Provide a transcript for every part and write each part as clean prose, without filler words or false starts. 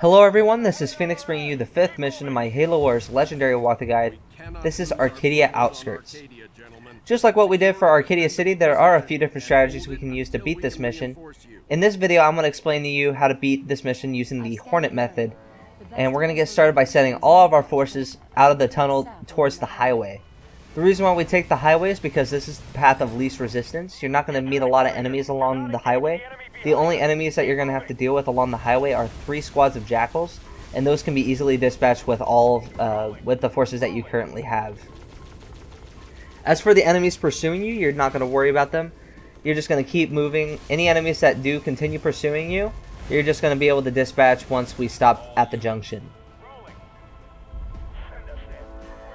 Hello everyone, this is Phoenix bringing you the 5th mission in my Halo Wars Legendary Walkthrough Guide. This is Arcadia Outskirts. Just like what we did for Arcadia City, there are a few different strategies we can use to beat this mission. In this video, I'm going to explain to you how to beat this mission using the Hornet method. And we're going to get started by sending all of our forces out of the tunnel towards the highway. The reason why we take the highway is because this is the path of least resistance. You're not going to meet a lot of enemies along the highway. The only enemies that you're going to have to deal with along the highway are 3 squads of jackals, and those can be easily dispatched with with the forces that you currently have. As for the enemies pursuing you, you're not going to worry about them. You're just going to keep moving. Any enemies that do continue pursuing you, you're just going to be able to dispatch once we stop at the junction.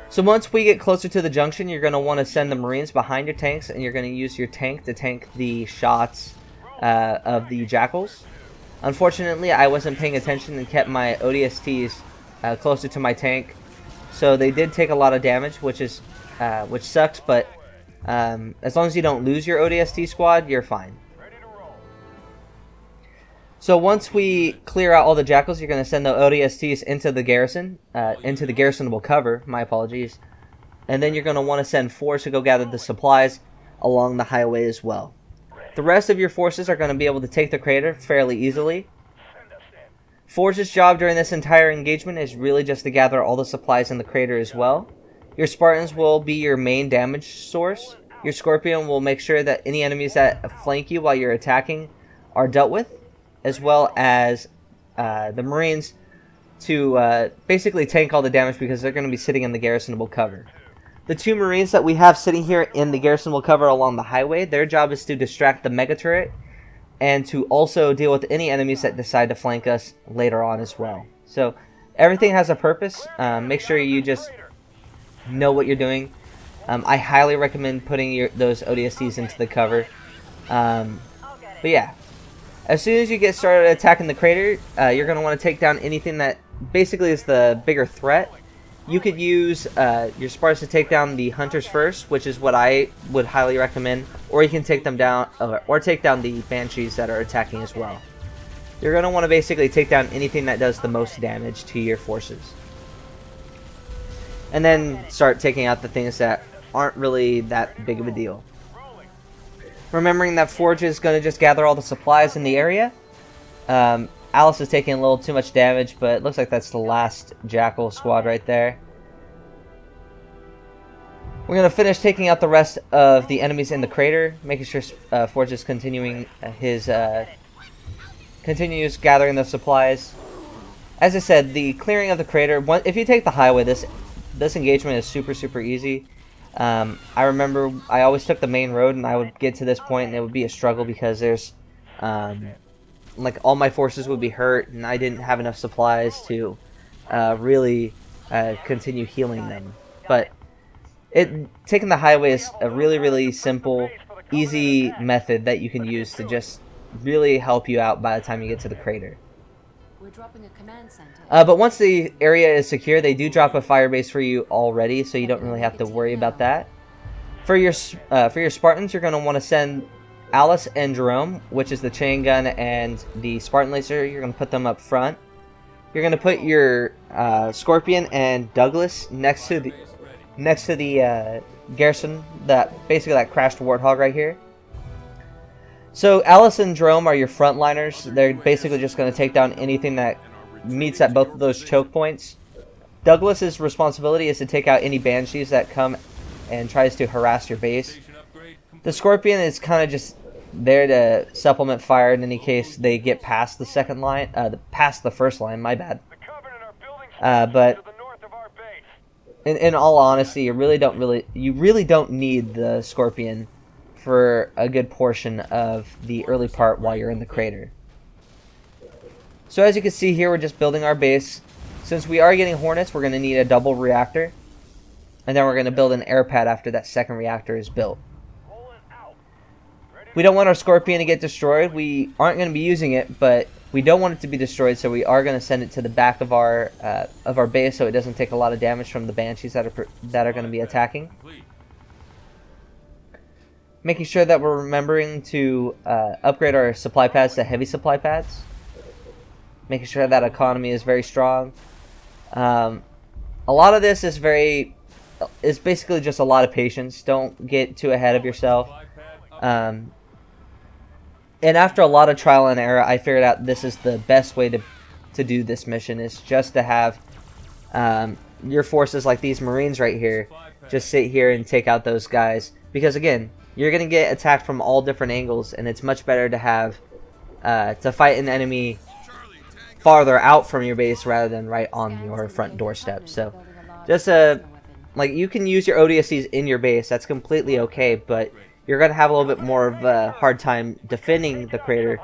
So once we get closer to the junction, you're going to want to send the Marines behind your tanks, and you're going to use your tank to tank the shots of the jackals. Unfortunately, I wasn't paying attention and kept my ODSTs closer to my tank, so they did take a lot of damage, which sucks. But as long as you don't lose your ODST squad, you're fine. So once we clear out all the jackals, you're going to send the ODSTs into the garrison, into the garrisonable cover. My apologies. And then you're going to want to send 4 to go gather the supplies along the highway as well. The rest of your forces are going to be able to take the crater fairly easily. Forge's job during this entire engagement is really just to gather all the supplies in the crater as well. Your Spartans will be your main damage source. Your Scorpion will make sure that any enemies that flank you while you're attacking are dealt with, as well as the Marines to basically tank all the damage because they're going to be sitting in the garrisonable cover. The 2 Marines that we have sitting here in the garrisonable cover along the highway, their job is to distract the mega turret and to also deal with any enemies that decide to flank us later on as well. So everything has a purpose. Make sure you just know what you're doing. I highly recommend putting those ODSTs into the cover. But yeah, as soon as you get started attacking the crater, you're going to want to take down anything that basically is the bigger threat. You could use your Spartans to take down the hunters first, which is what I would highly recommend, or you can take them down, or take down the banshees that are attacking as well. You're going to want to basically take down anything that does the most damage to your forces, and then start taking out the things that aren't really that big of a deal. Remembering that Forge is going to just gather all the supplies in the area. Alice is taking a little too much damage, but it looks like that's the last Jackal squad right there. We're going to finish taking out the rest of the enemies in the crater, making sure Forge is continuing continues gathering the supplies. As I said, the clearing of the crater, if you take the highway, this engagement is super easy. I remember I always took the main road, and I would get to this point, and it would be a struggle because there's like all my forces would be hurt, and I didn't have enough supplies to really continue healing them. But taking the highway is a really simple, easy method that you can use to just really help you out by the time you get to the crater. We're dropping a command center. But once the area is secure, they do drop a fire base for you already, so you don't really have to worry about that. For your Spartans, you're going to want to send Alice and Jerome, which is the chain gun and the Spartan laser. You're going to put them up front. You're going to put your Scorpion and Douglas next to the garrison, basically that crashed Warthog right here. So Alice and Jerome are your frontliners. They're basically just going to take down anything that meets at both of those choke points. Douglas's responsibility is to take out any banshees that come and tries to harass your base. The Scorpion is kind of just there to supplement fire in any case they get past the second line, past the first line. My bad. But in all honesty, you really don't need the Scorpion for a good portion of the early part while you're in the crater. So as you can see here, we're just building our base. Since we are getting Hornets, we're going to need a double reactor, and then we're going to build an air pad after that second reactor is built. We don't want our Scorpion to get destroyed. We aren't going to be using it, but we don't want it to be destroyed, so we are going to send it to the back of our base so it doesn't take a lot of damage from the banshees that are going to be attacking. Making sure that we're remembering to upgrade our supply pads to heavy supply pads. making sure that economy is very strong. A lot of this is basically just a lot of patience. Don't get too ahead of yourself. And after a lot of trial and error, I figured out this is the best way to do this mission, is just to have your forces like these Marines right here just sit here and take out those guys. Because again, you're going to get attacked from all different angles, and it's much better to have to fight an enemy farther out from your base rather than right on your front doorstep. So just like, you can use your ODSTs in your base, that's completely okay, but you're going to have a little bit more of a hard time defending the crater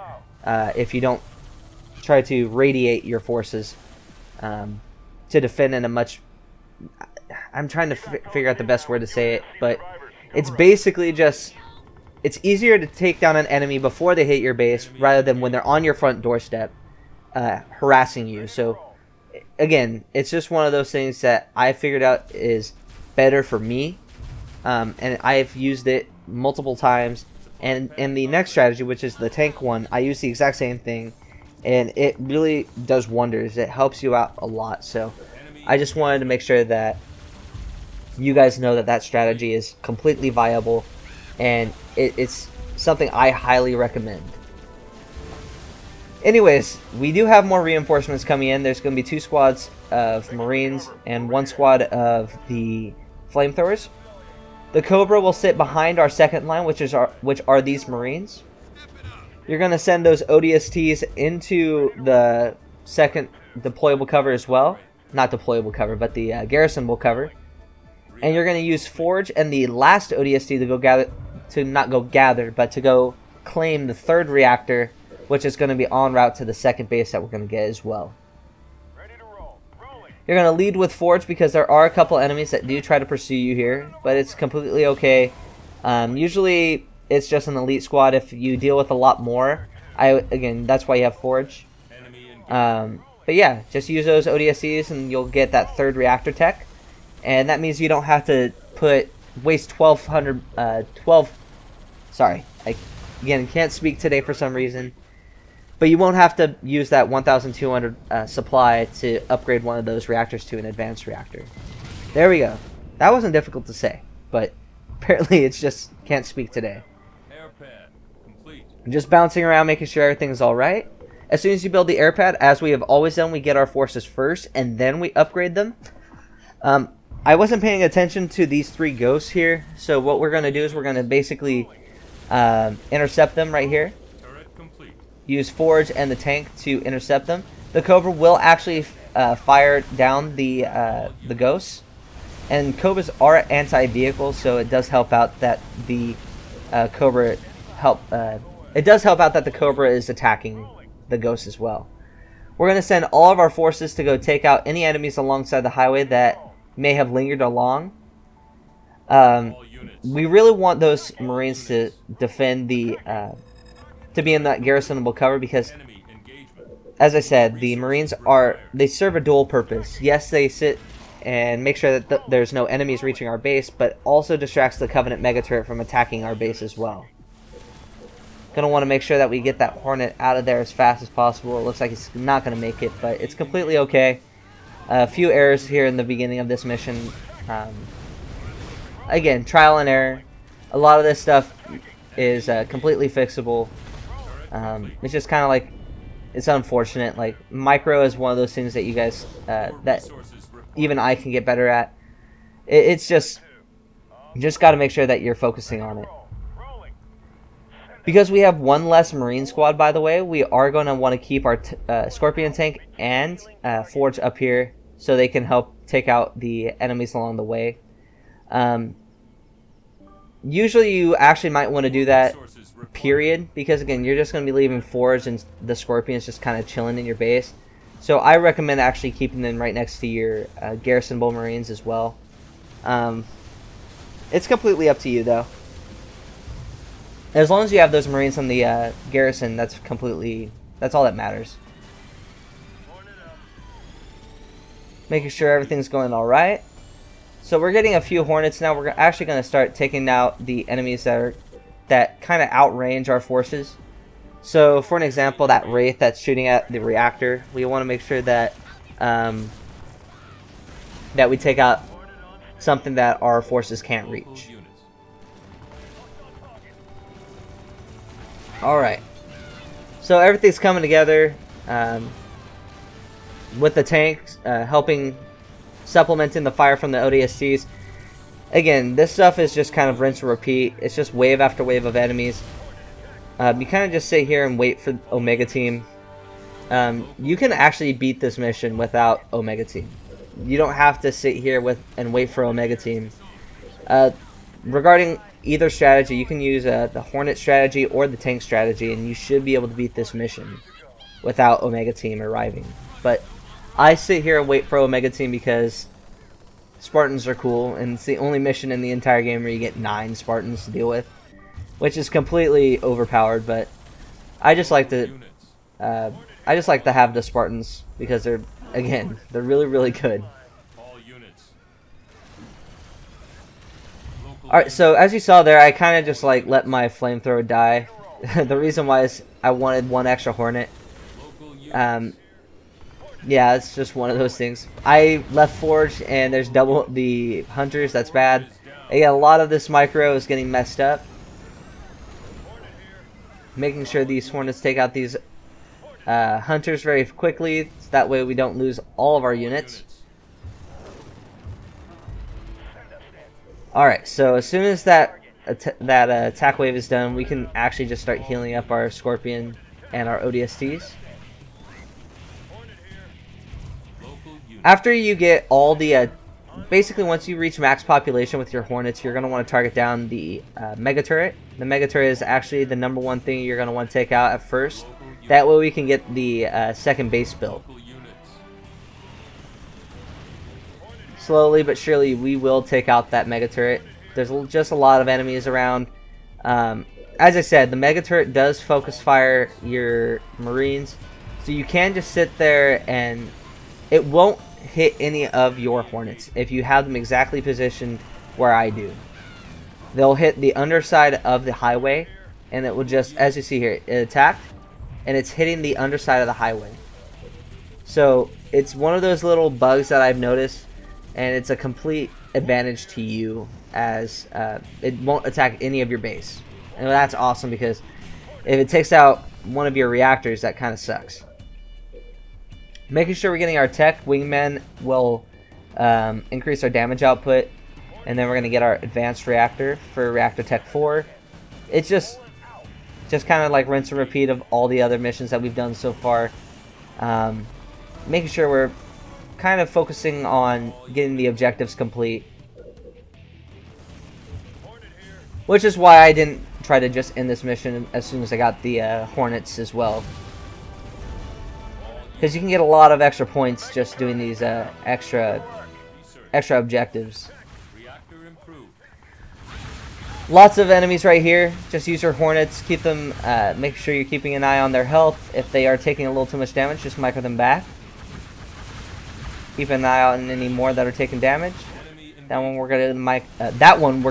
if you don't try to radiate your forces to defend in a much... I'm trying to figure out the best word to say it, but it's basically just... It's easier to take down an enemy before they hit your base rather than when they're on your front doorstep harassing you. So again, it's just one of those things that I figured out is better for me, and I've used it multiple times. And in the next strategy, which is the tank one, I use the exact same thing, and it really does wonders. It helps you out a lot. So I just wanted to make sure that you guys know that that strategy is completely viable, and it's something I highly recommend. Anyways, we do have more reinforcements coming in. There's going to be 2 squads of Marines and 1 squad of the flamethrowers. The Cobra will sit behind our second line, which are these Marines. You're going to send those ODSTs into the second deployable cover as well. Not deployable cover, but the garrisonable cover. And you're going to use Forge and the last ODST to go claim the 3rd reactor, which is going to be en route to the second base that we're going to get as well. You're going to lead with Forge because there are a couple enemies that do try to pursue you here, but it's completely okay. Usually it's just an elite squad. If you deal with a lot more, again, that's why you have Forge. But yeah, just use those ODSCs and you'll get that 3rd reactor tech. And that means you don't have to waste 1,200, sorry, again, can't speak today for some reason. But you won't have to use that 1,200 supply to upgrade one of those reactors to an advanced reactor. There we go. That wasn't difficult to say, but apparently it's just can't speak today. Just bouncing around, making sure everything's alright. As soon as you build the air pad, as we have always done, we get our forces first, and then we upgrade them. I wasn't paying attention to these 3 ghosts here, so what we're going to do is we're going to basically intercept them right here. Use Forge and the tank to intercept them. The Cobra will actually fire down the ghosts, and Cobras are anti-vehicle, so it does help out that the Cobra is attacking the ghosts as well. We're going to send all of our forces to go take out any enemies alongside the highway that may have lingered along. We really want those Marines to defend to be in that garrisonable cover, because, as I said, the Marines they serve a dual purpose. Yes, they sit and make sure that there's no enemies reaching our base, but also distracts the Covenant mega turret from attacking our base as well. Gonna want to make sure that we get that Hornet out of there as fast as possible. It looks like it's not gonna make it, but it's completely okay. A few errors here in the beginning of this mission. Again, trial and error. A lot of this stuff is completely fixable. It's just kind of like, it's unfortunate. Like, micro is one of those things that you guys, that even I can get better at. It's just, you just got to make sure that you're focusing on it. Because we have 1 less Marine squad, by the way, we are going to want to keep our Scorpion tank and Forge up here so they can help take out the enemies along the way. Usually you actually might want to do that, period, because again, you're just going to be leaving Forge and the Scorpions just kind of chilling in your base. So I recommend actually keeping them right next to your garrisonable Marines as well. It's completely up to you, though. As long as you have those Marines on the garrison, that's all that matters. Making sure everything's going alright. So we're getting a few Hornets now. We're actually going to start taking out the enemies that kind of outrange our forces. So for an example, that Wraith that's shooting at the reactor, we want to make sure that that we take out something that our forces can't reach. Alright. So everything's coming together with the tanks helping supplementing the fire from the ODSTs. Again, this stuff is just kind of rinse and repeat. It's just wave after wave of enemies. You kind of just sit here and wait for Omega Team. You can actually beat this mission without Omega Team. You don't have to sit here and wait for Omega Team. Regarding either strategy, you can use the Hornet strategy or the tank strategy, and you should be able to beat this mission without Omega Team arriving. But I sit here and wait for Omega Team because Spartans are cool, and it's the only mission in the entire game where you get 9 Spartans to deal with, which is completely overpowered. But I just like to have the Spartans because they're really, really good. Alright, so as you saw there, I kind of just like let my flamethrower die. The reason why is I wanted 1 extra Hornet. Yeah, it's just one of those things. I left Forge and there's double the hunters. That's bad. Again, a lot of this micro is getting messed up. Making sure these Hornets take out these hunters very quickly. So that way we don't lose all of our units. Alright, so as soon as that attack wave is done, we can actually just start healing up our Scorpion and our ODSTs. After you get all the, basically once you reach max population with your Hornets, you're going to want to target down the Mega Turret. The Mega Turret is actually the #1 thing you're going to want to take out at first. That way we can get the second base built. Slowly but surely we will take out that Mega Turret. There's just a lot of enemies around. As I said, the Mega Turret does focus fire your Marines. So you can just sit there and it won't hit any of your Hornets if you have them exactly positioned where I do. They'll hit the underside of the highway, and it will just, as you see here, it attacked, and it's hitting the underside of the highway. So it's one of those little bugs that I've noticed, and it's a complete advantage to you as it won't attack any of your base. And that's awesome because if it takes out one of your reactors, that kind of sucks. Making sure we're getting our tech, Wingmen will increase our damage output, and then we're going to get our advanced reactor for reactor tech 4. It's just kind of like rinse and repeat of all the other missions that we've done so far. Making sure we're kind of focusing on getting the objectives complete, which is why I didn't try to just end this mission as soon as I got the Hornets as well. Because you can get a lot of extra points just doing these extra objectives. Lots of enemies right here. Just use your Hornets. Keep them. Make sure you're keeping an eye on their health. If they are taking a little too much damage, just micro them back. Keep an eye on any more that are taking damage. That one we're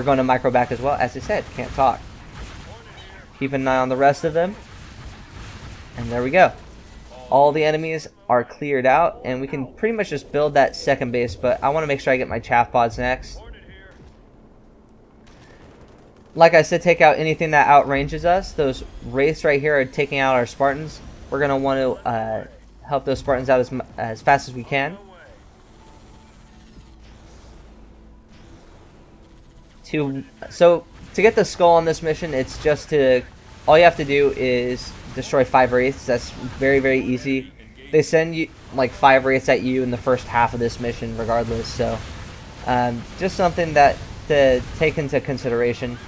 going to micro back as well. As I said, can't talk. Keep an eye on the rest of them. And there we go. All the enemies are cleared out, and we can pretty much just build that second base, but I want to make sure I get my chaff pods next. Like I said, take out anything that outranges us. Those wraiths right here are taking out our Spartans. We're going to want to help those Spartans out as fast as we can. So to get the skull on this mission, it's just all you have to do is destroy 5 wraiths. That's very, very easy. They send you like 5 wraiths at you in the first half of this mission regardless, so just something that to take into consideration.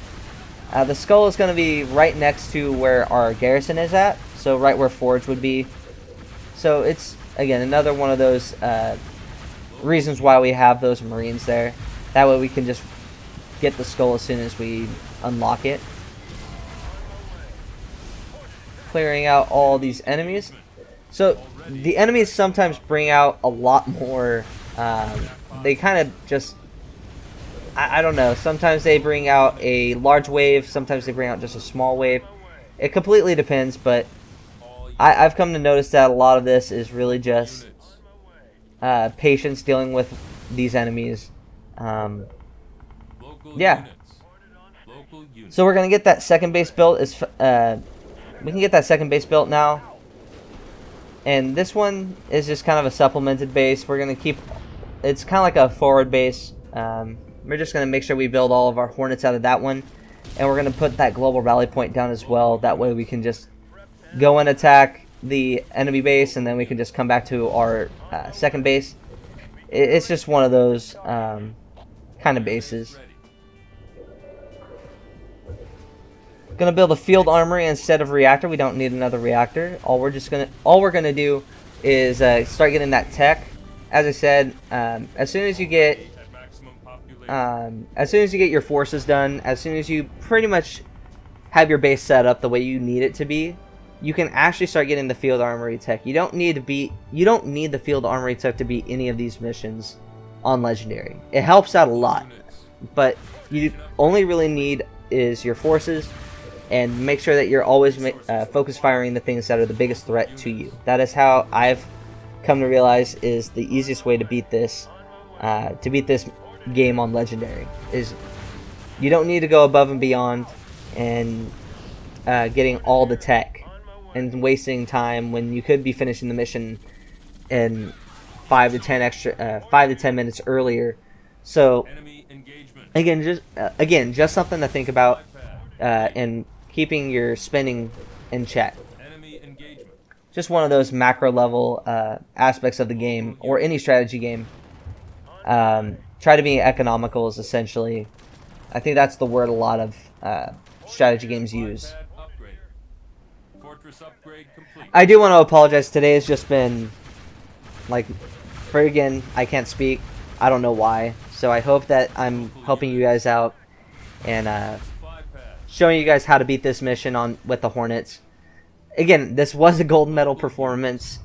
The skull is going to be right next to where our garrison is at, so right where Forge would be. So it's, again, another one of those reasons why we have those Marines there. That way we can just get the skull as soon as we unlock it. Clearing out all these enemies. So the enemies sometimes bring out a lot more. They kind of just, I don't know, sometimes they bring out a large wave, sometimes they bring out just a small wave. It completely depends, but I've come to notice that a lot of this is really just patience dealing with these enemies. Yeah. So we're gonna get that second base built. We can get that second base built now. And this one is just kind of a supplemented base. We're gonna keep. It's kind of like a forward base. We're just gonna make sure we build all of our Hornets out of that one, and we're gonna put that global rally point down as well. That way we can just go and attack the enemy base, and then we can just come back to our second base. It's just one of those kind of bases. Gonna build a field armory instead of reactor. We don't need another reactor. All we're gonna do is start getting that tech. As I said, as soon as you get your forces done, as soon as you pretty much have your base set up the way you need it to be, you can actually start getting the field armory tech. You don't need the field armory tech to beat any of these missions on legendary. It helps out a lot, but you only really need is your forces, and make sure that you're always focus firing the things that are the biggest threat to you. That is how I've come to realize is the easiest way to beat this game on legendary. Is you don't need to go above and beyond and getting all the tech and wasting time when you could be finishing the mission in 5 to 10 minutes earlier. So again, just something to think about, and keeping your spending in check. Just one of those macro level aspects of the game, or any strategy game. Try to be economical is essentially, I think that's the word a lot of strategy games use. I do want to apologize. Today has just been like, friggin', I can't speak. I don't know why. So I hope that I'm helping you guys out and showing you guys how to beat this mission with the Hornets. Again, this was a gold medal performance.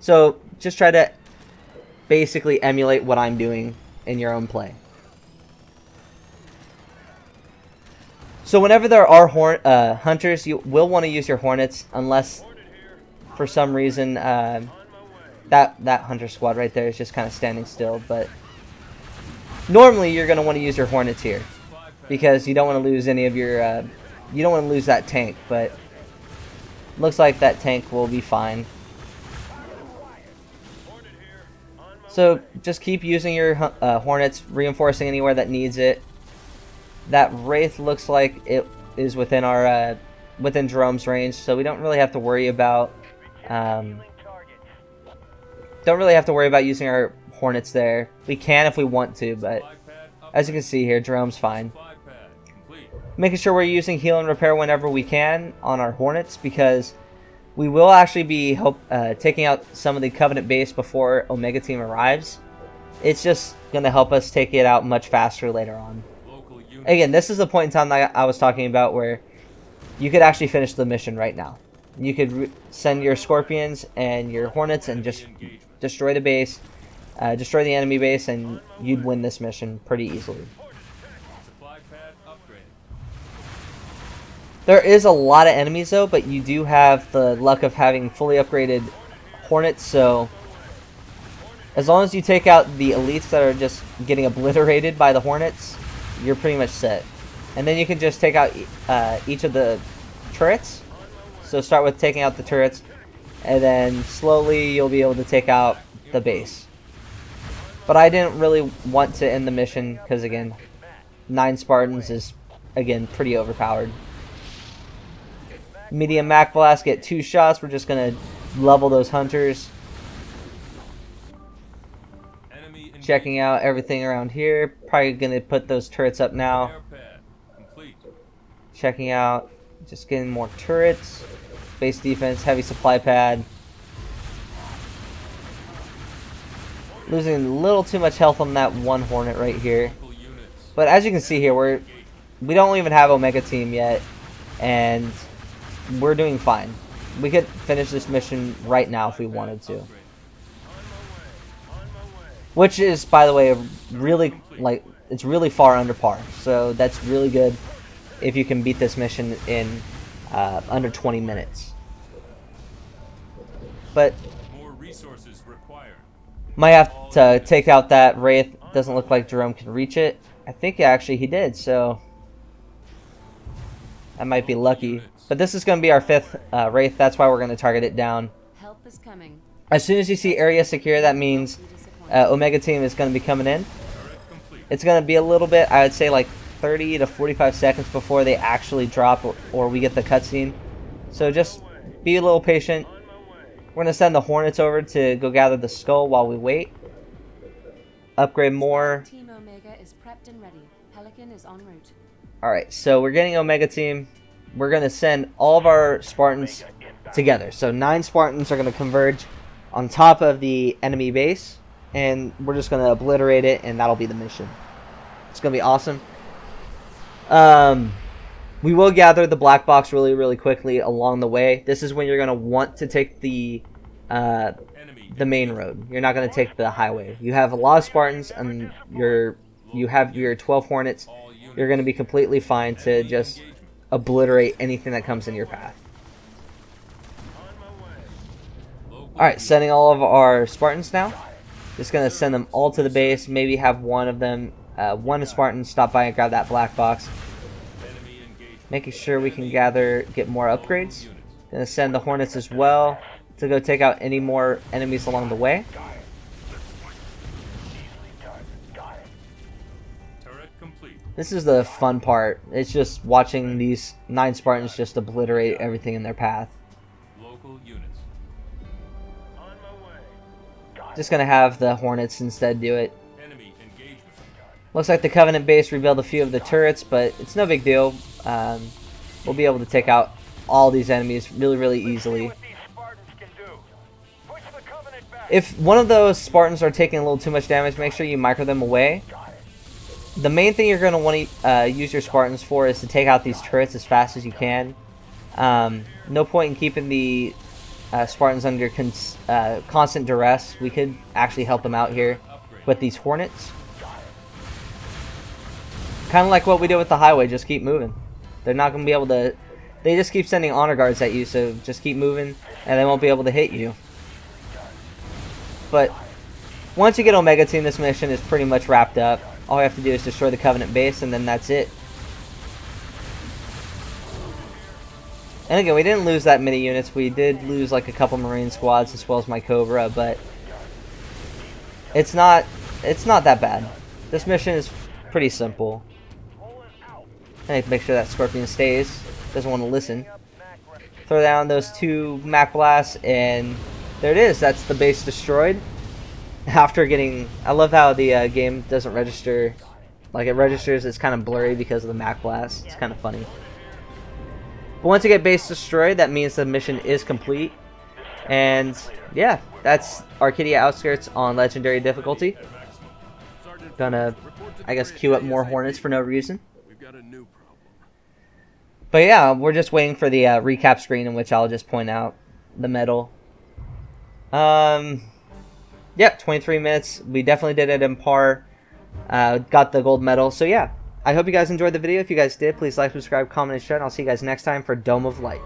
So just try to basically emulate what I'm doing in your own play. So whenever there are hunters, you will want to use your Hornets, unless for some reason that hunter squad right there is just kind of standing still. But normally you're going to want to use your Hornets here, because you don't want to lose any of your you don't want to lose that tank. But looks like that tank will be fine. So just keep using your Hornets, reinforcing anywhere that needs it. That Wraith looks like it is within our within Jerome's range, so we don't really have to worry about using our Hornets there. We can if we want to, but as you can see here, Jerome's fine. Making sure we're using heal and repair whenever we can on our Hornets, because we will actually be taking out some of the Covenant base before Omega Team arrives. It's just going to help us take it out much faster later on. Again, this is the point in time that I was talking about where you could actually finish the mission right now. You could send your Scorpions and your Hornets and just destroy the base, destroy the enemy base, and you'd win this mission pretty easily. There is a lot of enemies though, but you do have the luck of having fully upgraded Hornets, so as long as you take out the elites that are just getting obliterated by the Hornets, you're pretty much set. And then you can just take out each of the turrets. So start with taking out the turrets, and then slowly you'll be able to take out the base. But I didn't really want to end the mission because, again, 9 Spartans is, again, pretty overpowered. Medium Mac Blast, get 2 shots. We're just going to level those hunters. Checking out everything around here. Probably going to put those turrets up now. Checking out, just getting more turrets. Base defense, heavy supply pad. Losing a little too much health on that one Hornet right here. But as you can see here, we don't even have Omega Team yet. And we're doing fine. We could finish this mission right now if we wanted to. Which is, by the way, really, it's really far under par. So that's really good. if you can beat this mission in under 20 minutes. But More resources required. might have to take out that Wraith. Doesn't look like Jerome can reach it. I think actually he did, so that might be lucky. But this is going to be our 5th Wraith. That's why we're going to target it down. Help is coming. As soon as you see area secure, that means Omega Team is going to be coming in. It's going to be a little bit, I would say like 30 to 45 seconds before they actually drop or we get the cutscene. So just be a little patient. We're going to send the Hornets over to go gather the skull while we wait. Upgrade more. Team Omega is prepped and ready. Pelican is en route. Alright, so we're getting Omega Team. We're going to send all of our Spartans together. So 9 Spartans are going to converge on top of the enemy base. And we're just going to obliterate it, and that'll be the mission. It's going to be awesome. We will gather the black box really, really quickly along the way. This is when you're going to want to take the main road. You're not going to take the highway. You have a lot of Spartans, and you have your 12 Hornets. You're going to be completely fine to just obliterate anything that comes in your path. Alright, sending all of our Spartans now. Just going to send them all to the base. Maybe have one of them, one Spartan, stop by and grab that black box. Making sure we can get more upgrades. Going to send the Hornets as well to go take out any more enemies along the way. This is the fun part. It's just watching these 9 Spartans just obliterate everything in their path. Just gonna have the Hornets instead do it. Looks like the Covenant base rebuilt a few of the turrets, but it's no big deal. We'll be able to take out all these enemies really, really easily. If one of those Spartans are taking a little too much damage, make sure you micro them away. The main thing you're going to want to use your Spartans for is to take out these turrets as fast as you can. No point in keeping the Spartans under constant duress. We could actually help them out here with these Hornets. Kind of like what we did with the highway, just keep moving. They're not going to be able to... They just keep sending honor guards at you, so just keep moving and they won't be able to hit you. But once you get Omega Team, this mission is pretty much wrapped up. All we have to do is destroy the Covenant base, and then that's it. And again, we didn't lose that many units. We did lose like a couple Marine squads as well as my Cobra, but it's not that bad. This mission is pretty simple. I need to make sure that Scorpion stays. Doesn't want to listen. Throw down those 2 Mac Blasts, and there it is. That's the base destroyed. After getting... I love how the game doesn't register. Like, it registers, it's kind of blurry because of the Mac Blast. It's kind of funny. But once you get base destroyed, that means the mission is complete. And, yeah, that's Arcadia Outskirts on Legendary difficulty. Gonna, I guess, queue up more Hornets for no reason. But yeah, we're just waiting for the recap screen in which I'll just point out the medal. Yeah, 23 minutes. We definitely did it in par. Got the gold medal. So yeah, I hope you guys enjoyed the video. If you guys did, please like, subscribe, comment, and share. And I'll see you guys next time for Dome of Light.